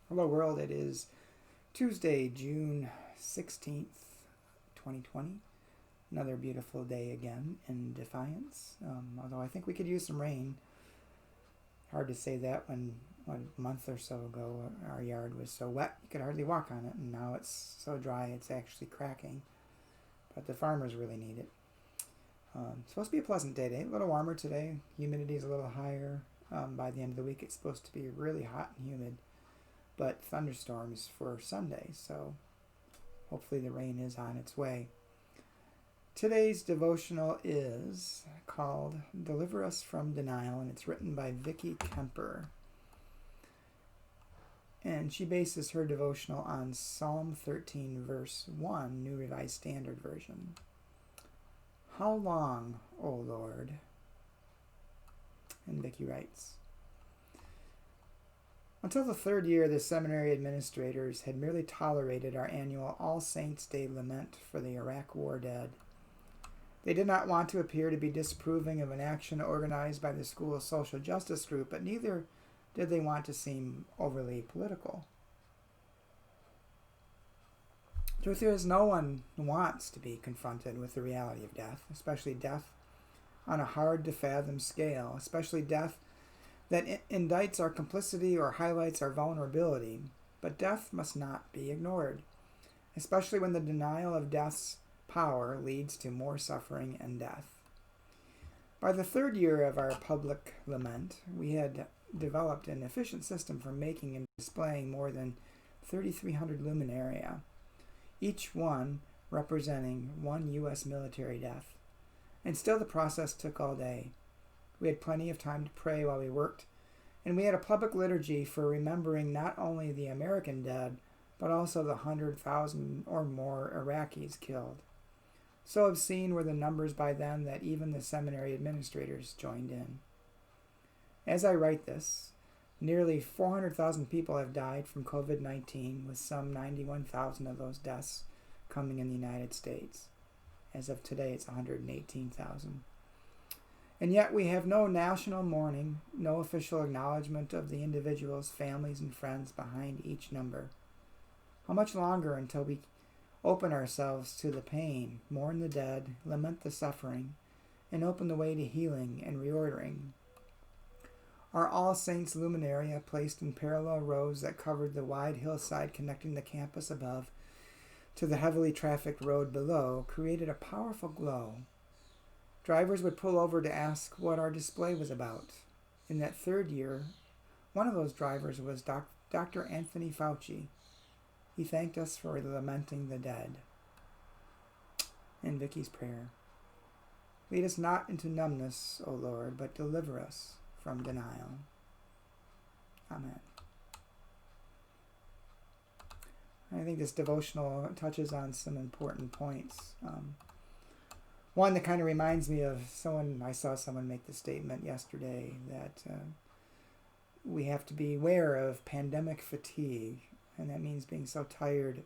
Hello world, it is Tuesday, June 16th, 2020. Another beautiful day again in Defiance, although I think we could use some rain. Hard to say that when a month or so ago our yard was so wet you could hardly walk on it, and now it's so dry it's actually cracking. But the farmers really need it. It's supposed to be a pleasant day today, a little warmer today. Humidity is a little higher. By the end of the week it's supposed to be really hot and humid, but thunderstorms for Sunday, so hopefully the rain is on its way. Today's devotional is called Deliver Us from Denial, and it's written by Vicki Kemper. And she bases her devotional on Psalm 13, verse 1, New Revised Standard Version. How long, O Lord? And Vicki writes, until the third year, the seminary administrators had merely tolerated our annual All Saints' Day lament for the Iraq War dead. They did not want to appear to be disapproving of an action organized by the school's social justice group, but neither did they want to seem overly political. Truth is, no one wants to be confronted with the reality of death, especially death on a hard-to-fathom scale, especially death that indicts our complicity or highlights our vulnerability. But death must not be ignored, especially when the denial of death's power leads to more suffering and death. By the third year of our public lament, we had developed an efficient system for making and displaying more than 3,300 luminaria, each one representing one U.S. military death. And still the process took all day. We had plenty of time to pray while we worked, and we had a public liturgy for remembering not only the American dead, but also the 100,000 or more Iraqis killed. So obscene were the numbers by then that even the seminary administrators joined in. As I write this, nearly 400,000 people have died from COVID-19, with some 91,000 of those deaths coming in the United States. As of today, it's 118,000. And yet we have no national mourning, no official acknowledgement of the individuals, families, and friends behind each number. How much longer until we open ourselves to the pain, mourn the dead, lament the suffering, and open the way to healing and reordering? Are All Saints luminaria placed in parallel rows that covered the wide hillside connecting the campus above to the heavily trafficked road below created a powerful glow. Drivers would pull over to ask what our display was about. In that third year, one of those drivers was Dr. Anthony Fauci. He thanked us for lamenting the dead. And Vicky's prayer. Lead us not into numbness, O Lord, but deliver us from denial. Amen. I think this devotional touches on some important points. One that kind of reminds me of I saw someone make the statement yesterday that we have to be aware of pandemic fatigue, and that means being so tired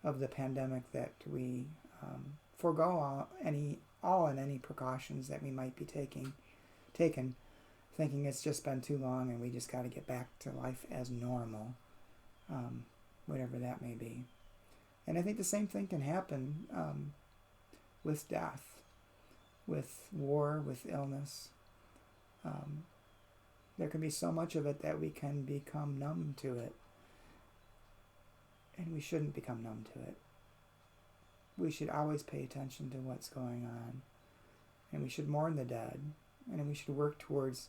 of the pandemic that we forego all and any precautions that we might be taken, thinking it's just been too long and we just got to get back to life as normal, whatever that may be. And I think the same thing can happen with death, with war, with illness. There can be so much of it that we can become numb to it. And we shouldn't become numb to it. We should always pay attention to what's going on. And we should mourn the dead. And we should work towards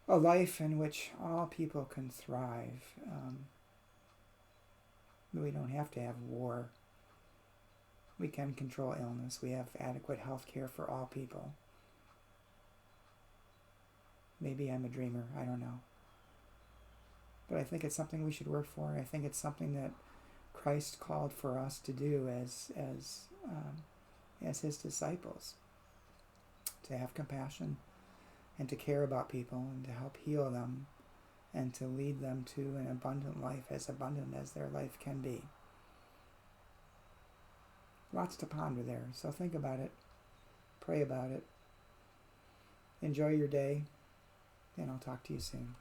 a life in which all people can thrive. We don't have to have war. We can control illness. We have adequate health care for all people. Maybe I'm a dreamer. I don't know. But I think it's something we should work for. I think it's something that Christ called for us to do as his disciples. To have compassion and to care about people and to help heal them and to lead them to an abundant life, as abundant as their life can be. Lots to ponder there. So think about it. Pray about it. Enjoy your day. And I'll talk to you soon.